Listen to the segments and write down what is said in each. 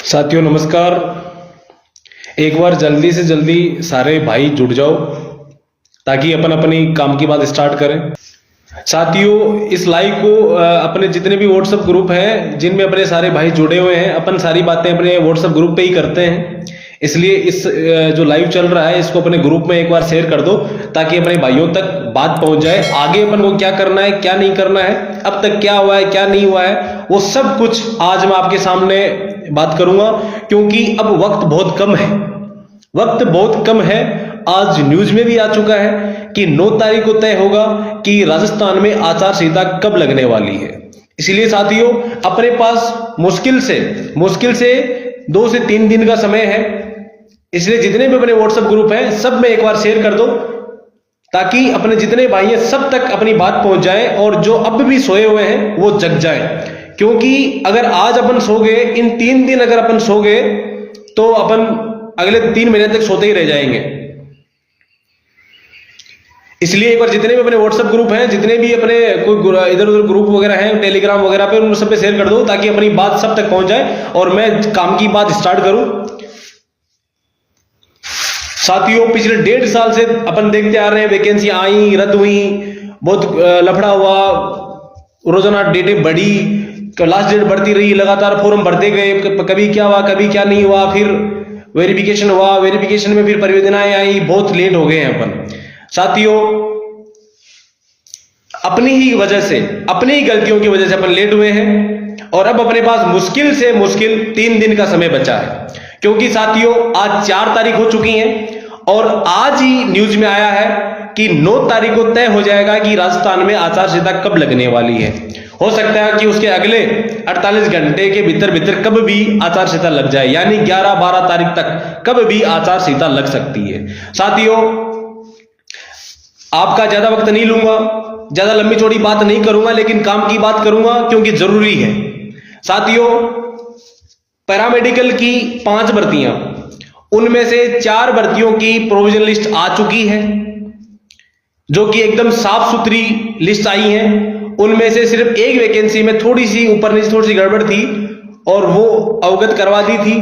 साथियों नमस्कार। एक बार जल्दी से जल्दी सारे भाई जुट जाओ ताकि अपन अपनी काम की बात स्टार्ट करें। साथियों इस लाइव को अपने जितने भी व्हाट्सएप ग्रुप हैं जिनमें अपने सारे भाई जुड़े हुए हैं, अपन सारी बातें अपने व्हाट्सएप ग्रुप पे ही करते हैं। इसलिए इस जो लाइव चल रहा है इसको अपने ग्रुप में एक बार शेयर कर दो ताकि अपने भाइयों तक बात पहुंच जाए। आगे अपन को क्या करना है क्या नहीं करना है, अब तक क्या हुआ है क्या नहीं हुआ है, वो सब कुछ आज मैं आपके सामने बात करूंगा। क्योंकि अब वक्त बहुत कम है, वक्त बहुत कम है। आज न्यूज में भी आ चुका है कि 9 तारीख को तय होगा कि राजस्थान में आचार संहिता कब लगने वाली है। इसलिए साथियों अपने पास मुश्किल से 2 से 3 दिन का समय है। इसलिए जितने भी अपने व्हाट्सएप ग्रुप हैं सब में एक बार शेयर कर दो ताकि अपने जितने भाई हैं सब तक अपनी बात पहुंच जाए और जो अब भी सोए हुए हैं वो जग जाए। क्योंकि अगर आज अपन सो गए, इन 3 दिन अगर अपन सो गए तो अपन अगले 3 महीने तक सोते ही रह जाएंगे। इसलिए एक बार जितने भी अपने व्हाट्सएप ग्रुप हैं, जितने भी अपने कोई इधर उधर ग्रुप वगैरह हैं टेलीग्राम वगैरह पे, उन सब पे शेयर कर दो ताकि अपनी बात सब तक पहुंच जाए और मैं काम की बात स्टार्ट करूं। साथियों पिछले 1.5 साल से अपन देखते आ रहे हैं वैकेंसी आई रद्द हुई, बहुत लफड़ा हुआ, रोजाना डेटें बढ़ी, लास्ट डेट बढ़ती रही, लगातार फॉर्म भरते गए, कभी क्या हुआ कभी क्या नहीं हुआ, फिर वेरिफिकेशन हुआ, वेरिफिकेशन में फिर परियोजनाएं आई, बहुत लेट हो गए हैं अपन। साथियों अपनी ही वजह से, अपनी ही गलतियों की वजह से अपन लेट हुए हैं और अब अपने पास मुश्किल से मुश्किल 3 दिन का समय बचा है। क्योंकि साथियों आज 4 तारीख हो चुकी है और आज ही न्यूज में आया है कि 9 तारीख को तय हो जाएगा कि राजस्थान में आचार संहिता कब लगने वाली है। हो सकता है कि उसके अगले 48 घंटे के भीतर कब भी आचार संहिता लग जाए, यानी 11-12 तारीख तक कब भी आचार संहिता लग सकती है। साथियों आपका ज्यादा वक्त नहीं लूंगा, ज्यादा लंबी चौड़ी बात नहीं करूंगा, लेकिन काम की बात करूंगा क्योंकि जरूरी है। साथियों पैरामेडिकल की 5 भर्तियां, उनमें से 4 भर्तियों की प्रोविजनल लिस्ट आ चुकी है जो कि एकदम साफ सुथरी लिस्ट आई है। उनमें से सिर्फ एक वैकेंसी में थोड़ी सी ऊपर नीचे थोड़ी सी गड़बड़ थी और वो अवगत करवा दी थी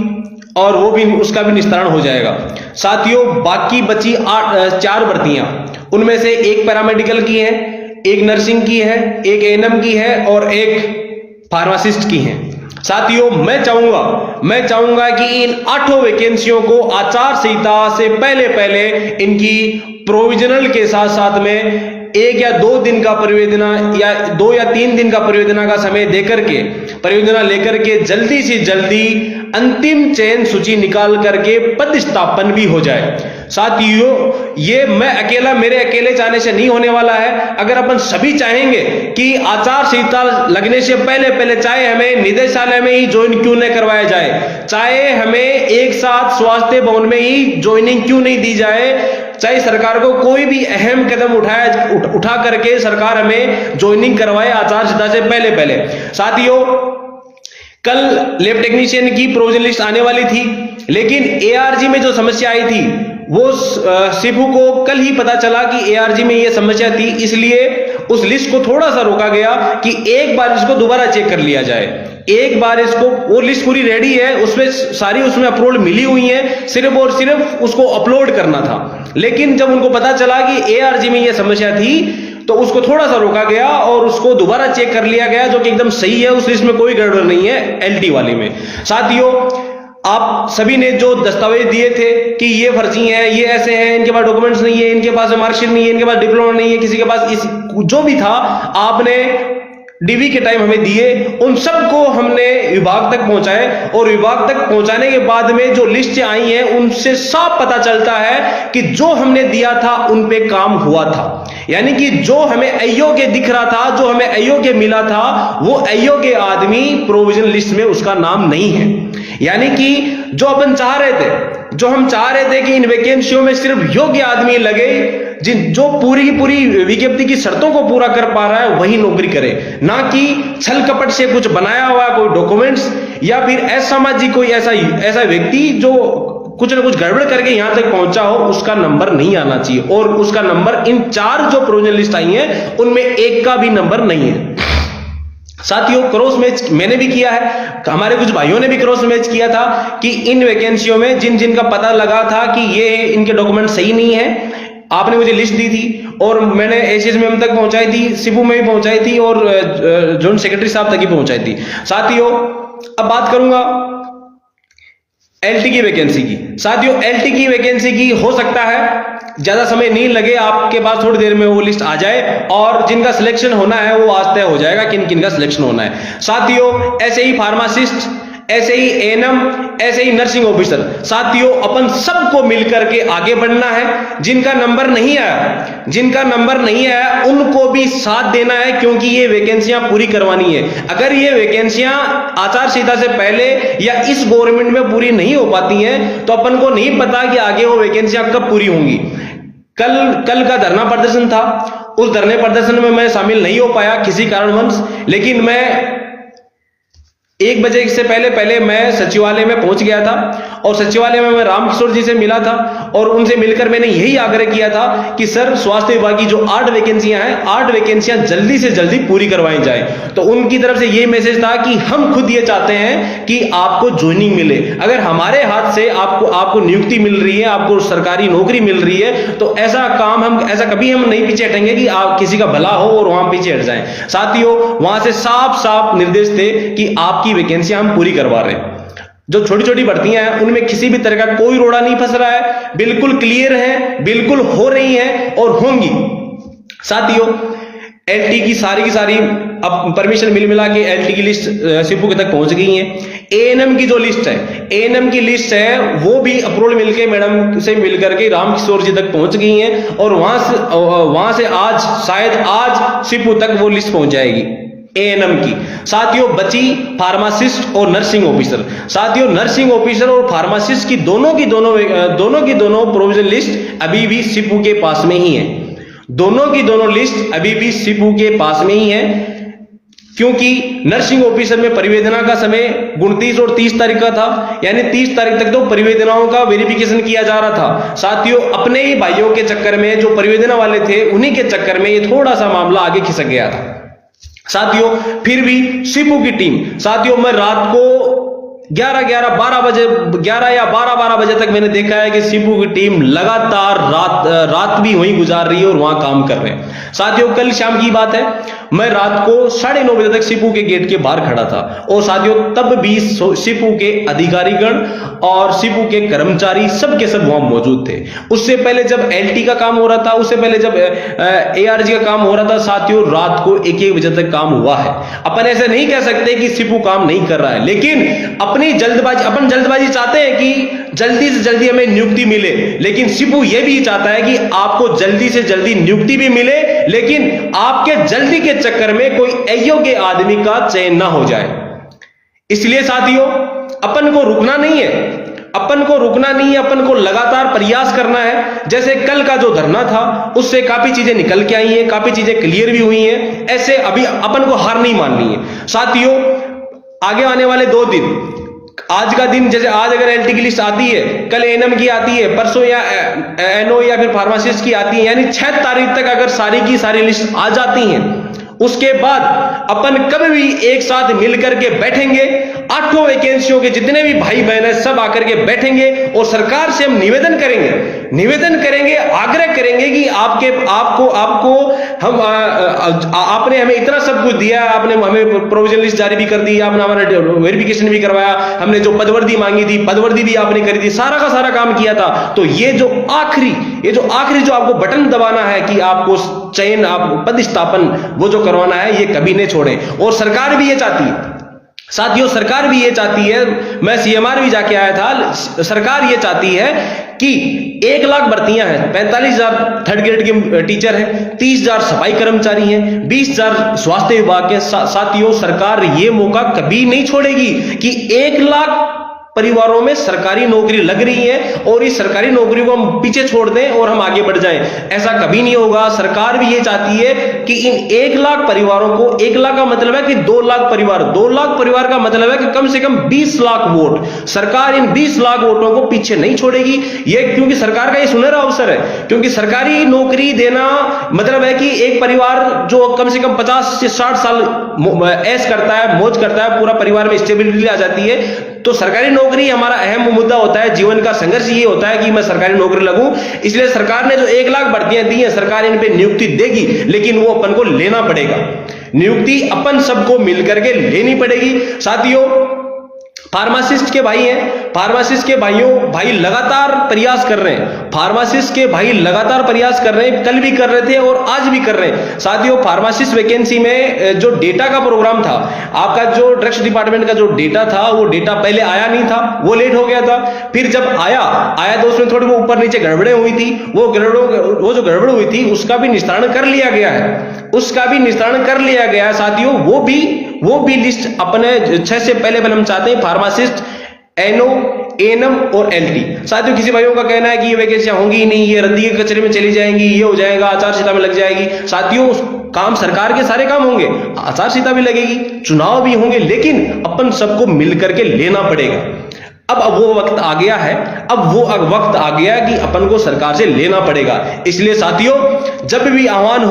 और वो भी उसका भी निस्तारण हो जाएगा। साथियों बाकी बची 4 भर्तियां, उनमें से एक पैरामेडिकल की है, एक नर्सिंग की है, एक एएनएम की है और एक फार्मासिस्ट की है। साथियों मैं चाहूंगा कि इन 8 वैकेंसियों को आचार संहिता से पहले इनकी प्रोविजनल के साथ में 1 या 2 दिन का परियोजना या 2 या 3 दिन का परियोजना का समय देकर के परियोजना लेकर के जल्दी से जल्दी अंतिम चयन सूची निकाल करके पदस्थापन भी हो जाए। साथियों ये मेरे अकेले चाहने से नहीं होने वाला है। अगर अपन सभी चाहेंगे कि आचार संहिता लगने से पहले चाहे हमें निदेशालय में ही ज्वाइन क्यों न करवाया जाए, चाहे हमें एक साथ स्वास्थ्य भवन में ही ज्वाइनिंग क्यों नहीं दी जाए, चाहे सरकार को कोई भी अहम कदम उठा करके सरकार हमें ज्वाइनिंग करवाए आचार संहिता से पहले। साथियों कल लैब टेक्नीशियन की प्रोविजनल लिस्ट आने वाली थी, लेकिन एआरजी में जो समस्या आई थी वो सिफू को कल ही पता चला कि एआरजी में ये समस्या थी। इसलिए उस लिस्ट को थोड़ा सा रोका गया कि एक बार इसको दोबारा चेक कर लिया जाए। एक बार इसको, वो लिस्ट पूरी रेडी है, उसमें सारी उसमें अपलोड मिली हुई है, सिर्फ और सिर्फ उसको अपलोड करना था। लेकिन जब उनको पता चला कि एआरजी में ये समस्या थी तो उसको थोड़ा सा रोका गया और उसको दोबारा चेक कर लिया गया, जो कि एकदम सही है, उस लिस्ट में कोई गड़बड़ नहीं है एलटी वाली में। साथियों आप सभी ने जो दस्तावेज दिए थे कि ये फर्जी हैं, ये ऐसे हैं, इनके पास डॉक्यूमेंट्स नहीं है, इनके पास मार्कशीट नहीं है, इनके पास डिप्लोमा नहीं है, किसी के पास जो भी था आपने डीवी के टाइम हमें दिए, उन सबको हमने विभाग तक पहुंचाए और विभाग तक पहुंचाने के बाद में जो लिस्ट आई है उनसे साफ पता चलता है कि जो हमने दिया था उन पे काम हुआ था। यानी कि जो हमें अयोग्य दिख रहा था, जो हमें अयोग्य मिला था, वो अयोग्य आदमी प्रोविजन लिस्ट में उसका नाम नहीं है। यानी कि जो अपन चाह रहे थे, जो हम चाह रहे थे कि इन वैकेंसियों में सिर्फ योग्य आदमी लगे, जो पूरी की पूरी विज्ञप्ति की शर्तों को पूरा कर पा रहा है वही नौकरी करे, ना कि छल कपट से कुछ बनाया हुआ कोई डॉक्यूमेंट्स या फिर असामाजिक कोई ऐसा व्यक्ति जो कुछ ना कुछ गड़बड़ करके यहां तक पहुंचा हो, उसका नंबर नहीं आना चाहिए। और उसका नंबर इन 4 जो प्रोविजनल लिस्ट आई है उनमें एक का भी नंबर नहीं है। साथियों क्रॉस मैच मैंने भी किया है, हमारे कुछ भाइयों ने भी क्रॉस मैच किया था कि इन वैकेंसियों में जिन जिन का पता लगा था कि ये इनके डॉक्यूमेंट सही नहीं है, आपने मुझे लिस्ट दी थी और मैंने एसीएसएम तक पहुंचाई थी, सिपू में भी पहुंचाई थी और जोन सेक्रेटरी साहब तक ही पहुंचाई थी। साथियों अब बात करूंगा एलटी की वैकेंसी की। साथियों एलटी की वैकेंसी की हो सकता है ज्यादा समय नहीं लगे, आपके पास थोड़ी देर में वो लिस्ट आ जाए और जिनका सिलेक्शन होना है वो आज तय हो जाएगा किन किन का सिलेक्शन होना है। साथियों ऐसे ही फार्मासिस्ट, ऐसे ही एएनएम, ऐसे ही नर्सिंग ऑफिसर, साथियों अपन सबको मिलकर के आगे बढ़ना है। जिनका नंबर नहीं आया उनको भी साथ देना है, क्योंकि ये वैकेंसियां पूरी करवानी है। अगर ये वैकेंसियां आचार संहिता से पहले या इस गवर्नमेंट में पूरी नहीं हो पाती हैं तो अपन को नहीं पता कि आगे वो वैकेंसियां कब पूरी होंगी। कल का धरना प्रदर्शन था, उस धरने प्रदर्शन में मैं शामिल नहीं हो पाया किसी कारणवश, लेकिन मैं 1 बजे से पहले मैं सचिवालय में पहुंच गया था और सचिवालय में मैं रामकिशोर जी से मिला था और उनसे मिलकर मैंने यही आग्रह किया था कि सर स्वास्थ्य विभाग की जो 8 वैकेंसियां हैं, 8 वैकेंसियां जल्दी से जल्दी पूरी करवाई जाए। तो उनकी तरफ से ये मैसेज था कि हम खुद ये चाहते हैं कि आपको ज्वाइनिंग मिले। अगर हमारे हाथ से आपको नियुक्ति मिल रही है, आपको सरकारी नौकरी मिल रही है, तो ऐसा कभी हम नहीं पीछे हटेंगे कि आप किसी का भला हो और वहां पीछे हट जाएं। साथियों वहां से साफ निर्देश थे कि आपकी वैकेंसियां हम पूरी करवा रहे हैं। जो छोटी छोटी भर्तियां हैं उनमें किसी भी तरह का कोई रोड़ा नहीं फंस रहा है, बिल्कुल क्लियर है, बिल्कुल हो रही है और होंगी। साथियों एलटी की सारी अब परमिशन मिला के एलटी की लिस्ट सिपू तक पहुंच गई है। एएनएम की जो लिस्ट है, एएनएम की लिस्ट है वो भी अप्रूवल मिलके मैडम से मिलकर के रामकिशोर जी तक पहुंच गई है और वहां से शायद आज सिपू तक वो लिस्ट पहुंच जाएगी एएनएम की। साथियों बची फार्मासिस्ट और नर्सिंग ऑफिसर। साथियों नर्सिंग ऑफिसर और फार्मासिस्ट की दोनों की दोनों प्रोविजनल लिस्ट अभी भी सिपू के पास में ही है। दोनों की दोनों लिस्ट अभी भी सिपू के पास में ही है, क्योंकि नर्सिंग ऑफिसर में परिवेदना का समय 29 और 30 तारीख का था, यानी 30 तारीख तक तो परिवेदनाओं का वेरिफिकेशन किया जा रहा था। साथियों अपने ही भाइयों के चक्कर में जो परिवेदना वाले थे उन्हीं के चक्कर में ये थोड़ा सा मामला आगे खिसक गया था। साथियों फिर भी सिपू की टीम, साथियों मैं रात को 11 या 12 बजे तक मैंने देखा है कि सिपू की टीम लगातार रात भी वहीं गुजार रही है और वहां काम कर रहे हैं। साथियों कल शाम की बात है, मैं रात को 9:30 बजे तक सिपू के गेट के बाहर खड़ा था और साथियों तब भी सिपू के अधिकारीगण और सिपू के कर्मचारी सब के सब वहां मौजूद थे। उससे पहले जब एलटी का काम हो रहा था, उससे पहले जब एआरजी का काम हो रहा था, साथियों रात को 1-1 बजे तक काम हुआ है। अपन ऐसे नहीं कह सकते कि सिपू काम नहीं कर रहा है, लेकिन अपन जल्दबाजी चाहते हैं कि जल्दी से जल्दी हमें नियुक्ति मिले, लेकिन सिपू यह भी चाहता है कि आपको जल्दी से जल्दी नियुक्ति भी मिले, लेकिन आपके जल्दी के चक्कर में कोई अयोग्य आदमी का चयन ना हो जाए। इसलिए साथियों अपन को रुकना नहीं है, अपन को लगातार प्रयास करना है। जैसे कल का जो धरना था उससे काफी चीजें निकल के आई हैं, काफी चीजें क्लियर भी हुई हैं। ऐसे अभी अपन को हार नहीं माननी है। साथियों आगे आने वाले 2 दिन, आज का दिन जैसे आज अगर एलटी की लिस्ट आती है, कल एएनएम की आती है, परसों या एनओ या फिर फार्मासिस्ट की आती है, यानी 6 तारीख तक अगर सारी की सारी लिस्ट आ जाती हैं, उसके बाद अपन कभी भी एक साथ मिलकर के बैठेंगे, 8 वैकेंसियों के जितने भी भाई बहन है सब आकर के बैठेंगे और सरकार से हम निवेदन करेंगे, आग्रह करेंगे कि आपने हमें इतना सब कुछ दिया, आपने हमें प्रोविजनल लिस्ट जारी भी कर दी, आपने हमारा वेरिफिकेशन भी करवाया, हमने जो पदवर्दी मांगी थी पदवर्दी भी आपने करी थी, सारा का सारा काम किया था। तो ये जो आखिरी जो आपको बटन दबाना है कि आपको चयन, आप पदस्थापन वो जो करवाना है, ये कभी नहीं छोड़ें। और सरकार भी ये चाहती है, साथियों सरकार भी ये चाहती है, मैं सीएमआर भी जाके आया था, सरकार ये चाहती है कि 1 लाख भर्तियां हैं, 45,000 थर्ड ग्रेड के टीचर हैं, 30,000 सफाई कर्मचारी हैं, 20,000 स्वास्थ्य विभाग के। साथियों सरकार ये मौका कभी नहीं छोड़ेगी कि 1 लाख परिवारों में सरकारी नौकरी लग रही है और इस सरकारी नौकरी को हम पीछे छोड़ दें और हम आगे बढ़ जाएं। ऐसा कभी नहीं होगा। सरकार भी ये चाहती है कि इन 1 लाख परिवारों को, 1 लाख का मतलब है कि 2 लाख परिवार, 2 लाख परिवार का मतलब है कि कम से कम 20 लाख वोट। सरकार इन 20 लाख वोटों को पीछे नहीं छोड़ेगी। ये क्योंकि सरकार का ये सुनहरा अवसर है, क्योंकि सरकारी नौकरी देना मतलब है कि एक परिवार जो कम से कम 50 से 60 साल ऐश करता है, मौज करता है, पूरा परिवार में स्टेबिलिटी आ जाती है। तो सरकारी नौकरी हमारा अहम मुद्दा होता है, जीवन का संघर्ष ये होता है कि मैं सरकारी नौकरी लगूं। इसलिए सरकार ने जो 1 लाख भर्तियां दी हैं, सरकार इन पे नियुक्ति देगी, लेकिन वो अपन को लेना पड़ेगा। नियुक्ति अपन सबको मिलकर के लेनी पड़ेगी। साथियों, फार्मासिस्ट के भाई हैं, फार्मासिस्ट के भाई लगातार प्रयास कर रहे हैं। फार्मासिस्ट के भाई लगातार प्रयास कर रहे हैं, कल भी कर रहे थे और आज भी कर रहे हैं। साथियों, फार्मासिस्ट वैकेंसी में जो डेटा का प्रोग्राम था, आपका जो ड्रग्स डिपार्टमेंट का जो डेटा था, वो डेटा पहले आया नहीं था, वो लेट हो गया था। फिर जब आया तो उसमें थोड़ी वो ऊपर नीचे गड़बड़ें हुई थी। वो जो गड़बड़ हुई थी उसका भी निस्तारण कर लिया गया है, उसका भी निस्तारण कर लिया गया है। साथियों, वो भी लिस्ट अपने 6 से पहले हम चाहते हैं, फार्मासिस्ट, एनओ, एएनएम और एलटी। साथियों, किसी भाइयों का कहना है कि ये वैकेंसियां होंगी ही नहीं, ये रद्दी के कचरे में चली जाएंगी, ये हो जाएगा, आचार संहिता में लग जाएगी। साथियों, काम सरकार के सारे काम होंगे, आचार संहिता भी लगेगी, चुनाव भी होंगे, लेकिन अपन सबको मिलकर के लेना पड़ेगा। अब वो वक्त आ गया है, अब वो वक्त आ गया कि अपन को सरकार से लेना पड़ेगा। इसलिए साथियों, जब भी आह्वान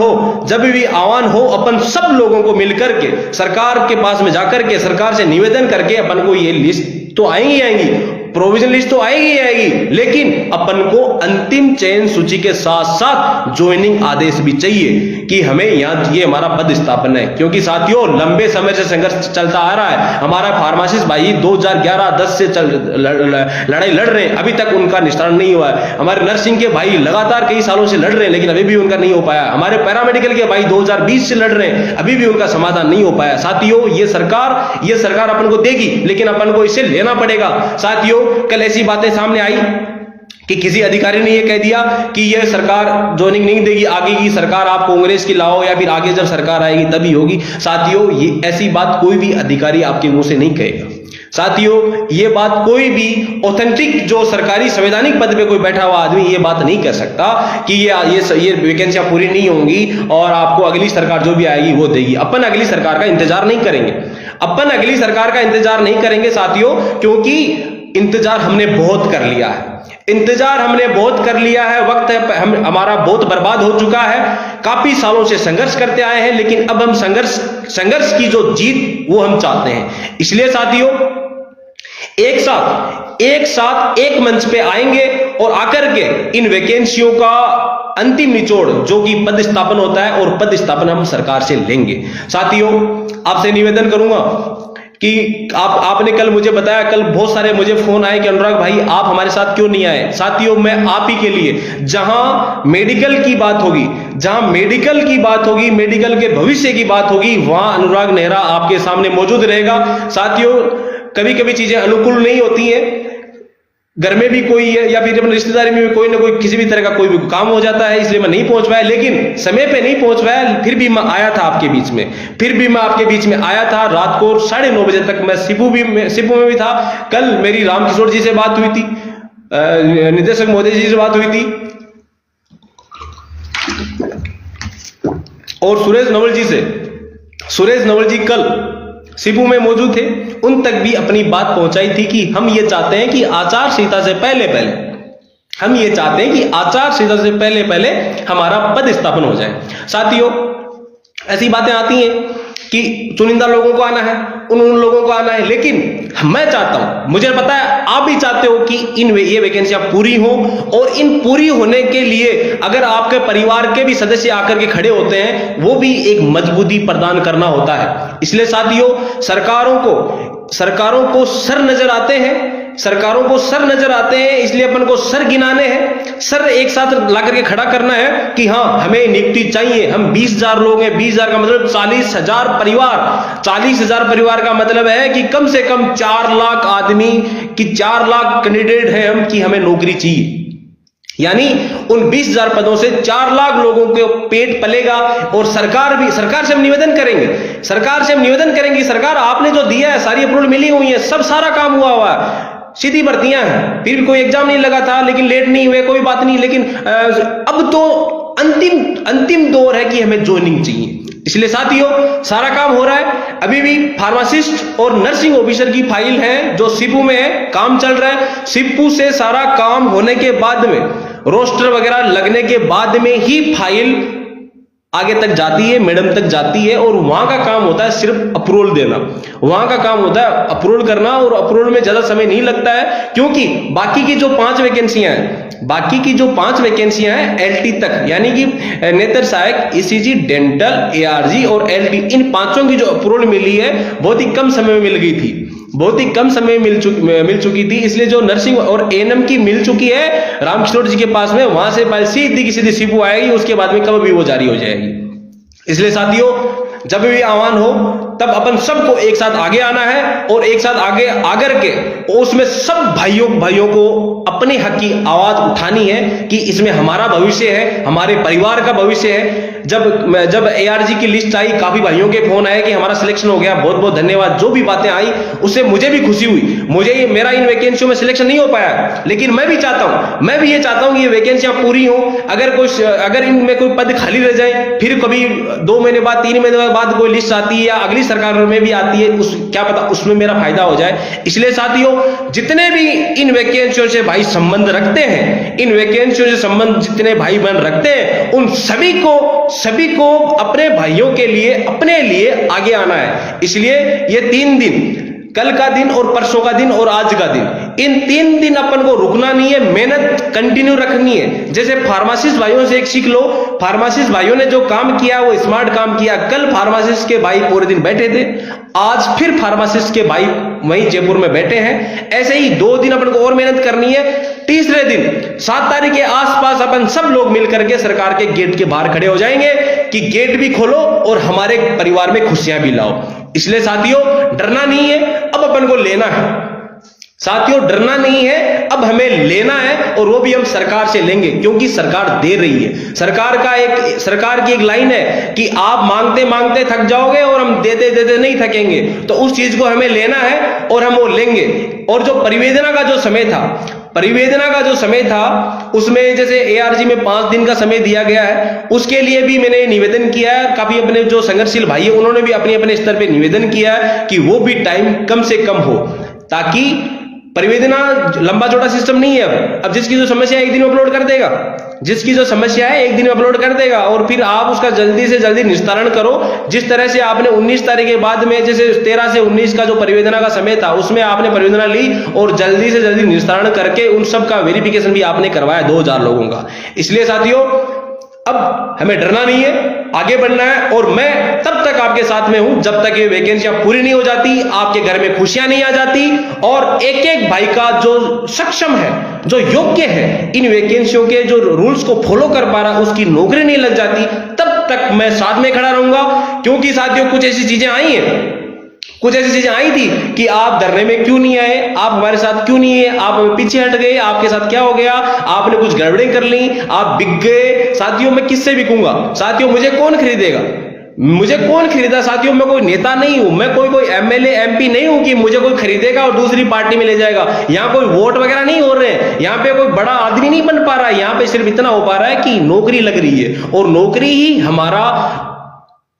हो अपन सब लोगों को मिलकर के सरकार के पास में जाकर के सरकार से निवेदन करके अपन को ये लिस्ट तो आएंगी, प्रोविजन लिस्ट तो आएगी, लेकिन अपन को अंतिम चयन सूची के साथ साथ ज्वाइनिंग आदेश भी चाहिए कि हमें यहाँ ये हमारा पद स्थापन है। क्योंकि साथियों, लंबे समय से संघर्ष चलता आ रहा है। हमारा फार्मासिस्ट भाई 2011-10 से लड़ाई लड़ रहे हैं, अभी तक उनका निस्तारण नहीं हुआ है। हमारे नर्सिंग के भाई लगातार कई सालों से लड़ रहे हैं, लेकिन अभी भी उनका नहीं हो पाया। हमारे पैरामेडिकल के भाई 2020 से लड़ रहे हैं, अभी भी उनका समाधान नहीं हो पाया। साथियों, ये सरकार अपन को देगी, लेकिन अपन को इसे लेना पड़ेगा। साथियों, कल ऐसी बातें सामने आई कि किसी अधिकारी ने यह कह दिया कि यह सरकार ज्वाइनिंग नहीं देगी, आगे की सरकार आप कांग्रेस की लाओ या फिर आगे जब सरकार आएगी तभी होगी। साथियों, ये ऐसी बात कोई भी अधिकारी आपके मुंह से नहीं कहेगा। साथियों, ये बात कोई भी ऑथेंटिक जो सरकारी संवैधानिक पद पे कोई बैठा हुआ आदमी ये बात नहीं कह सकता कि ये वैकेंसियां पूरी नहीं होंगी और आपको अगली सरकार जो भी आएगी वो देगी। अपन अगली सरकार का इंतजार नहीं करेंगे, अपन अगली सरकार का इंतजार नहीं करेंगे साथियों, क्योंकि इंतजार हमने बहुत कर लिया है, इंतजार हमने बहुत कर लिया है। वक्त है, हमारा बहुत बर्बाद हो चुका है। काफी सालों से संघर्ष करते आए हैं, लेकिन अब हम संघर्ष की जो जीत वो हम चाहते हैं। इसलिए साथियों, एक साथ एक मंच पे आएंगे और आकर के इन वैकेंसियों का अंतिम निचोड़ जो कि पद स्थापन होता है और पद स्थापन हम सरकार से लेंगे। साथियों, आपसे निवेदन करूंगा कि आपने कल मुझे बताया, कल बहुत सारे मुझे फोन आए कि अनुराग भाई आप हमारे साथ क्यों नहीं आए। साथियों, मैं आप ही के लिए, जहां मेडिकल की बात होगी, मेडिकल के भविष्य की बात होगी, वहां अनुराग नेहरा आपके सामने मौजूद रहेगा। साथियों, कभी कभी चीजें अनुकूल नहीं होती हैं, घर में भी कोई है या फिर अपनी रिश्तेदारी में भी कोई ना कोई किसी भी तरह का कोई भी काम हो जाता है, इसलिए मैं नहीं पहुंच पाया, लेकिन समय पे नहीं पहुंच पाया, फिर भी मैं आया था आपके बीच में, आया था। रात को 9:30 बजे तक मैं सिपू में भी था। कल मेरी रामकिशोर जी से बात हुई थी, निदेशक महोदय जी से बात हुई थी, और सुरेश नवल जी कल सिपू में मौजूद थे, उन तक भी अपनी बात पहुंचाई थी कि हम ये चाहते हैं कि आचार संहिता से पहले हमारा पद स्थापन हो जाए। साथियों, ऐसी बातें आती हैं कि चुनिंदा लोगों को आना है, उन लोगों को आना है, लेकिन मैं चाहता हूं, मुझे पता है आप भी चाहते हो कि ये वैकेंसियां पूरी हो, और इन पूरी होने के लिए अगर आपके परिवार के भी सदस्य आकर के खड़े होते हैं, वो भी एक मजबूती प्रदान करना होता है। इसलिए साथियों, सरकारों को सर नजर आते हैं, इसलिए अपन को सर गिनाने हैं, सर एक साथ लाकर के खड़ा करना है कि हाँ, हमें नियुक्ति चाहिए। हम 20,000 लोग हैं, 20,000 का मतलब 40,000 परिवार का मतलब है कि कम से कम 4 लाख आदमी की 4 लाख कैंडिडेट है हम कि हमें नौकरी चाहिए। यानी उन 20,000 पदों से 4 लाख लोगों के पेट पलेगा। और सरकार से हम निवेदन करेंगे, सरकार आपने जो दिया है, सारी अप्रूवल मिली हुई है, सब सारा काम हुआ है, सीधी भर्तियां हैं, फिर भी कोई एग्जाम नहीं लगा था, लेकिन लेट नहीं हुए, कोई बात नहीं, लेकिन अब तो अंतिम दौर है कि हमें ज्वाइनिंग चाहिए। इसलिए साथियों सारा काम हो रहा है। अभी भी फार्मासिस्ट और नर्सिंग ऑफिसर की फाइल है जो सीपू में है, काम चल रहा है। सीपू से सारा काम होने के बाद में, रोस्टर वगैरह लगने के बाद में ही फाइल आगे तक जाती है, मैडम तक जाती है, और वहां का काम होता है सिर्फ अप्रूवल देना। वहां का काम होता है अप्रूवल करना, और अप्रूवल में ज्यादा समय नहीं लगता है, क्योंकि बाकी की जो 5 वैकेंसियां हैं एलटी तक, यानी कि नेत्र सहायक, ईसीजी, डेंटल, एआरजी और एलटी, इन 5 की जो अप्रूवल मिली है बहुत ही कम समय में मिल गई थी, बहुत ही कम समय में मिल चुकी थी। इसलिए जो नर्सिंग और एएनएम की मिल चुकी है रामकिशोर जी के पास में, वहां से फाइल सीधी की सीधी सीपू आएगी, उसके बाद में कब भी वो जारी हो जाएगी। इसलिए साथियों जब भी आह्वान हो तब अपन सबको एक साथ आगे आना है, और एक साथ आगे आकर के उसमें सब भाइयों को अपने हक की आवाज उठानी है कि इसमें हमारा भविष्य है, हमारे परिवार का भविष्य है। जब एआरजी की लिस्ट आई, काफी भाइयों के फोन आए कि हमारा सिलेक्शन हो गया, बहुत बहुत धन्यवाद। जो भी बातें आई उससे मुझे भी खुशी हुई। मेरा इन वैकेंसियों में सिलेक्शन नहीं हो पाया, लेकिन मैं भी ये चाहता हूं कि ये वैकेंसियां पूरी हो। अगर इनमें कोई पद खाली रह जाए, फिर कभी 2 महीने बाद 3 महीने बाद कोई लिस्ट आती है या अगली सरकार में भी आती है, क्या पता उसमें मेरा फायदा हो जाए। इसलिए साथियों जितने भी इन वैकेंसियों से भाई संबंध रखते हैं, इन वैकेंसियों से संबंध जितने भाई बहन रखते हैं, उन सभी को अपने भाइयों के लिए, अपने लिए आगे आना है। इसलिए ये 3 दिन, कल का दिन और परसों का दिन और आज का दिन, इन 3 दिन अपन को रुकना नहीं है, मेहनत कंटिन्यू रखनी है। जैसे फार्मासिस्ट भाइयों से एक सीख लो, फार्मासिस्ट भाइयों ने जो काम किया वो स्मार्ट काम किया। कल फार्मासिस्ट के भाई पूरे दिन बैठे थे, आज फिर फार्मासिस्ट के भाई वहीं जयपुर में बैठे हैं। ऐसे ही 2 दिन अपन को और मेहनत करनी है। तीसरे दिन 7 तारीख के आसपास अपन सब लोग मिलकर के सरकार के गेट के बाहर खड़े हो जाएंगे कि गेट भी खोलो और हमारे परिवार में खुशियां भी लाओ। इसलिए साथियों डरना नहीं है, अब अपन को लेना है। साथियों डरना नहीं है, अब हमें लेना है, और वो भी हम सरकार से लेंगे, क्योंकि सरकार दे रही है। सरकार की एक लाइन है कि आप मांगते मांगते थक जाओगे और हम देते देते नहीं थकेंगे। तो उस चीज को हमें लेना है और हम वो लेंगे। और जो परिवेदना का जो समय था उसमें जैसे एआरजी में 5 दिन का समय दिया गया है, उसके लिए भी मैंने निवेदन किया है। काफी अपने जो संघर्षशील भाई है उन्होंने भी अपने अपने स्तर पे निवेदन किया है कि वो भी टाइम कम से कम हो, ताकि परिवेदना लंबा चौड़ा सिस्टम नहीं है। अब जिसकी जो समस्या है 1 दिन में अपलोड कर देगा, जिसकी जो समस्या है 1 दिन में अपलोड कर देगा, और फिर आप उसका जल्दी से जल्दी निस्तारण करो। जिस तरह से आपने 19 तारीख के बाद में, जैसे 13 से 19 का जो परिवेदना का समय था, उसमें आपने परिवेदना ली और जल्दी से जल्दी निस्तारण करके उन सब का वेरिफिकेशन भी आपने करवाया 2000 लोगों का। इसलिए साथियों अब हमें डरना नहीं है, आगे बढ़ना है, और मैं तब तक आपके साथ में हूं जब तक ये वैकेंसियां पूरी नहीं हो जाती, आपके घर में खुशियां नहीं आ जाती, और एक एक भाई का जो सक्षम है, जो योग्य है, इन वैकेंसियों के जो रूल्स को फॉलो कर पा रहा, उसकी नौकरी नहीं लग जाती, तब तक मैं साथ में खड़ा रहूंगा। क्योंकि साथियों कुछ ऐसी चीजें आई थी कि आप धरने में क्यों नहीं आए, आप हमारे साथ क्यों नहीं है, आप पीछे हट गए, आपके साथ क्या हो गया, आपने कुछ गड़बड़ें कर ली, आप बिक गए। साथियों मैं किससे बिकूंगा? साथियों मुझे कौन खरीदेगा? मुझे कौन खरीदा? साथियों मैं कोई नेता नहीं हूं, मैं कोई एमएलए एमपी नहीं हूं कि मुझे कोई खरीदेगा और दूसरी पार्टी में ले जाएगा। यहाँ कोई वोट वगैरह नहीं हो रहे हैं, यहाँ पे कोई बड़ा आदमी नहीं बन पा रहा है। यहाँ पे सिर्फ इतना हो पा रहा है कि नौकरी लग रही है, और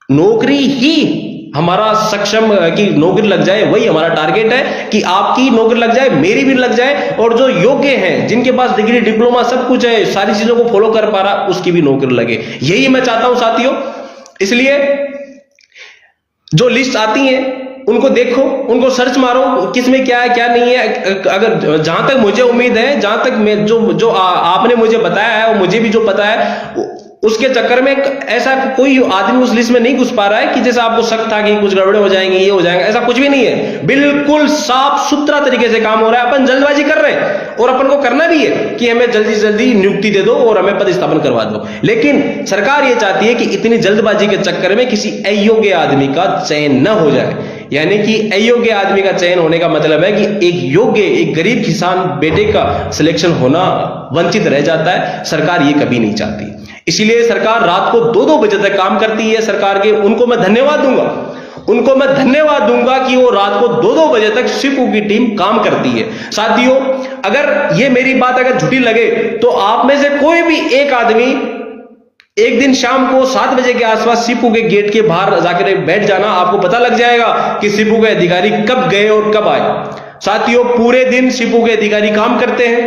नौकरी ही हमारा सक्षम की नौकरी लग जाए, वही हमारा टारगेट है कि आपकी नौकरी लग जाए, मेरी भी लग जाए, और जो योग्य हैं, जिनके पास डिग्री डिप्लोमा सब कुछ है, सारी चीजों को फॉलो कर पा रहा, उसकी भी नौकरी लगे। यही मैं चाहता हूं साथियों। इसलिए जो लिस्ट आती है उनको देखो, उनको सर्च मारो, किसमें क्या है क्या नहीं है। अगर जहां तक मुझे उम्मीद है, जहां तक मैं जो आपने मुझे बताया है और मुझे भी जो पता है, उसके चक्कर में ऐसा कोई आदमी उस लिस्ट में नहीं घुस पा रहा है कि जैसा आपको शक था कि कुछ गड़बड़े हो जाएंगे, ये हो जाएगा। ऐसा कुछ भी नहीं है, बिल्कुल साफ सुथरा तरीके से काम हो रहा है। अपन जल्दबाजी कर रहे हैं, और अपन को करना भी है कि हमें जल्दी से जल्दी नियुक्ति दे दो और हमें पद स्थापन करवा दो। लेकिन सरकार ये चाहती है कि इतनी जल्दबाजी के चक्कर में किसी अयोग्य आदमी का चयन न हो जाए। यानी कि अयोग्य आदमी का चयन होने का मतलब है कि एक योग्य, एक गरीब किसान बेटे का सिलेक्शन होना वंचित रह जाता है। सरकार ये कभी नहीं चाहती। इसीलिए सरकार रात को 2-2 बजे तक काम करती है। सरकार के उनको मैं धन्यवाद दूंगा, उनको मैं धन्यवाद दूंगा कि वो रात को 2-2 बजे तक सीपू की टीम काम करती है। साथियों, अगर ये मेरी बात अगर झूठी लगे तो आप में से कोई भी एक आदमी एक दिन शाम को 7 बजे के आसपास सीपू के गेट के बाहर जाकर बैठ जाना, आपको पता लग जाएगा कि सीपू के अधिकारी कब गए और कब आए। साथियों, पूरे दिन सीपू के अधिकारी काम करते हैं,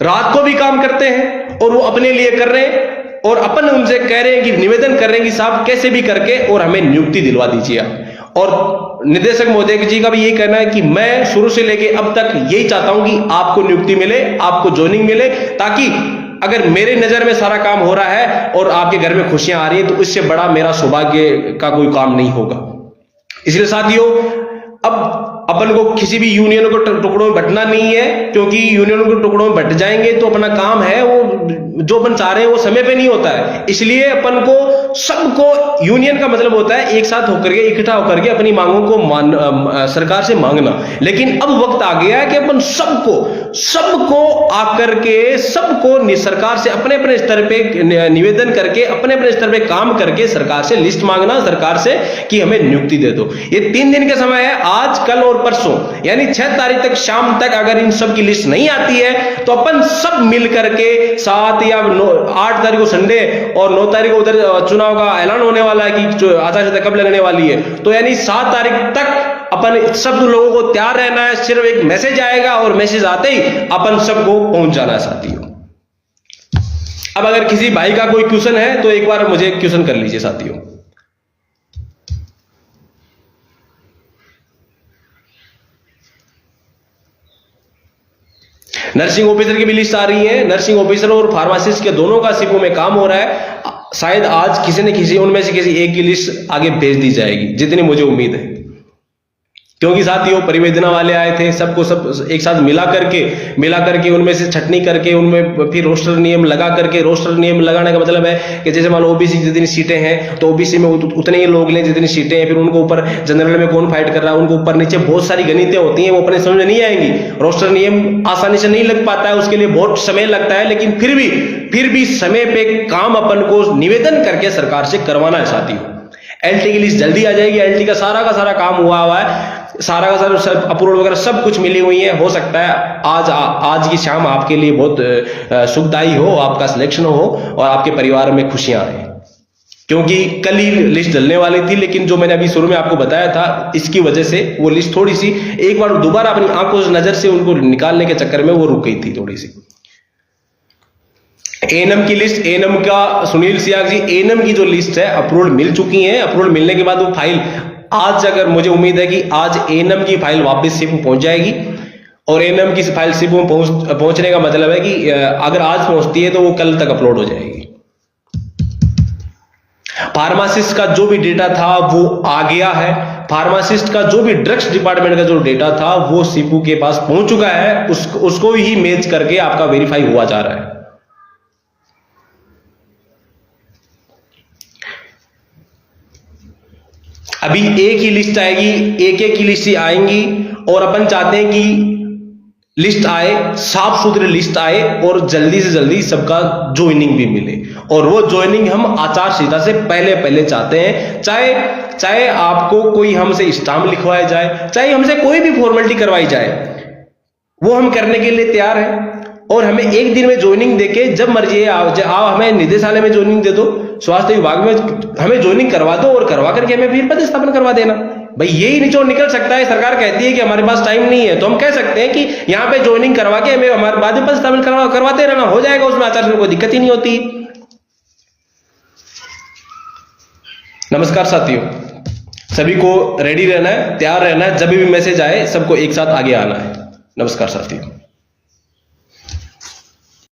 रात को भी काम करते हैं और वो अपने लिए कर रहे हैं, और अपन उनसे कह रहे हैं कि निवेदन कर रहे हैं कि साहब कैसे भी करके और हमें नियुक्ति दिलवा दीजिए। और निदेशक महोदय जी का भी यही कहना है कि मैं शुरू से लेके अब तक यही चाहता हूं कि आपको नियुक्ति मिले, आपको ज्वाइनिंग मिले, ताकि अगर मेरे नजर में सारा काम हो रहा है और आपके घर में खुशियां आ रही है तो इससे बड़ा मेरा सौभाग्य का कोई काम नहीं होगा। इसलिए साथियों, अब अपन को किसी भी यूनियन को टुकड़ों में बंटना नहीं है, क्योंकि यूनियन को टुकड़ों में बंट जाएंगे तो अपना काम है वो जो अपन चाह रहे हैं वो समय पे नहीं होता है। इसलिए अपन को सबको, यूनियन का मतलब होता है एक साथ होकर के, इकट्ठा होकर के अपनी मांगों को सरकार से मांगना। लेकिन अब वक्त आ गया है कि अपन सबको आकर के सबको सरकार से अपने अपने स्तर पे निवेदन करके, अपने अपने स्तर पे काम करके सरकार से लिस्ट मांगना, सरकार से कि हमें नियुक्ति दे दो। ये 3 दिन का समय है, आज, कल और परसों, यानी 6 तारीख तक शाम तक अगर इन सब की लिस्ट नहीं आती है तो अपन सब मिल करके 7 या 8 तारीख को संडे और 9 तारीख को उधर चुनाव का ऐलान होने वाला है कि आचार संहिता कब लगने वाली है, तो यानी 7 तारीख तक अपन सब लोगों को तैयार रहना है। सिर्फ एक मैसेज आएगा और मैसेज आते ही अपन सबको पहुंच जाना है। साथियों, अब अगर किसी भाई का कोई क्वेश्चन है तो एक बार मुझे क्वेश्चन कर लीजिए। साथियों, नर्सिंग ऑफिसर की भी लिस्ट आ रही है, नर्सिंग ऑफिसर और फार्मासिस्ट के दोनों का सीपू में काम हो रहा है। शायद आज किसी न किसी उनमें से किसी एक की लिस्ट आगे भेज दी जाएगी, जितनी मुझे उम्मीद है, क्योंकि साथियों परिवेदना वाले आए थे, सबको सब एक साथ मिला करके उनमें से छटनी करके उनमें फिर रोस्टर नियम लगा करके, रोस्टर नियम लगाने का मतलब है कि जैसे मान लो ओबीसी जितनी सीटें हैं तो ओबीसी में उतने ही लोग लें जितनी सीटें हैं, फिर उनको ऊपर जनरल में कौन फाइट कर रहा है, उनको ऊपर नीचे बहुत सारी गणितें होती हैं, वो अपने समझ में नहीं आएंगी। रोस्टर नियम आसानी से नहीं लग पाता है, उसके लिए बहुत समय लगता है, लेकिन फिर भी समय पे काम अपन को निवेदन करके सरकार से करवाना है। साथियों, एलटी की लिस्ट जल्दी आ जाएगी, एलटी का सारा काम हुआ है, सारा का सारा सब अप्रूवल वगैरह सब कुछ मिली हुई है। हो सकता है आज की शाम आपके लिए बहुत सुखदायी हो, आपका सिलेक्शन हो और आपके परिवार में खुशियां आए, क्योंकि कल ही लिस्ट डलने वाली थी, लेकिन जो मैंने अभी शुरू में आपको बताया था इसकी वजह से वो लिस्ट थोड़ी सी एक बार दोबारा अपनी आंखों से नजर से उनको निकालने के चक्कर में वो रुक गई थी थोड़ी सी। एएनएम की लिस्ट, एएनएम का सुनील सियाग जी, एएनएम की जो लिस्ट है अप्रूवल मिल चुकी है। अप्रूवल मिलने के बाद वो फाइल आज, अगर मुझे उम्मीद है कि आज एएनएम की फाइल वापस सीपू पहुंच जाएगी, और एएनएम की फाइल सीपू पहुंचने का मतलब है कि अगर आज पहुंचती है तो वो कल तक अपलोड हो जाएगी। फार्मासिस्ट का जो भी डेटा था वो आ गया है, फार्मासिस्ट का जो भी ड्रग्स डिपार्टमेंट का जो डेटा था वो सीपू के पास पहुंच चुका है, उसको ही मैच करके आपका वेरीफाई हुआ जा रहा है। अभी एक ही लिस्ट आएगी, एक की लिस्ट ही आएंगी, और अपन चाहते हैं कि लिस्ट आए, साफ सुथरी लिस्ट आए और जल्दी से जल्दी सबका ज्वाइनिंग भी मिले, और वो ज्वाइनिंग हम आचार संहिता से पहले चाहते हैं। चाहे आपको कोई हमसे स्टाम्प लिखवाया जाए, चाहे हमसे कोई भी फॉर्मेलिटी करवाई जाए, वो हम करने के लिए तैयार हैं। और हमें एक दिन में ज्वाइनिंग देके जब मर्जी आओ हमें निदेशालय में ज्वाइनिंग दे दो, स्वास्थ्य विभाग में हमें ज्वाइनिंग करवा दो, और करवा करके हमें फिर पदस्थापन करवा देना। भाई यही निचोड़ निकल सकता है। सरकार कहती है कि हमारे पास टाइम नहीं है, तो हम कह सकते हैं कि यहाँ पे ज्वाइनिंग करवा के हमें हमारे बाद में पदस्थापन करवाते रहना, हो जाएगा, उसमें आचार संहिता कोई दिक्कत ही नहीं होती। नमस्कार साथियों, सभी को रेडी रहना है, तैयार रहना है, जब भी मैसेज आए सबको एक साथ आगे आना है। नमस्कार साथियों।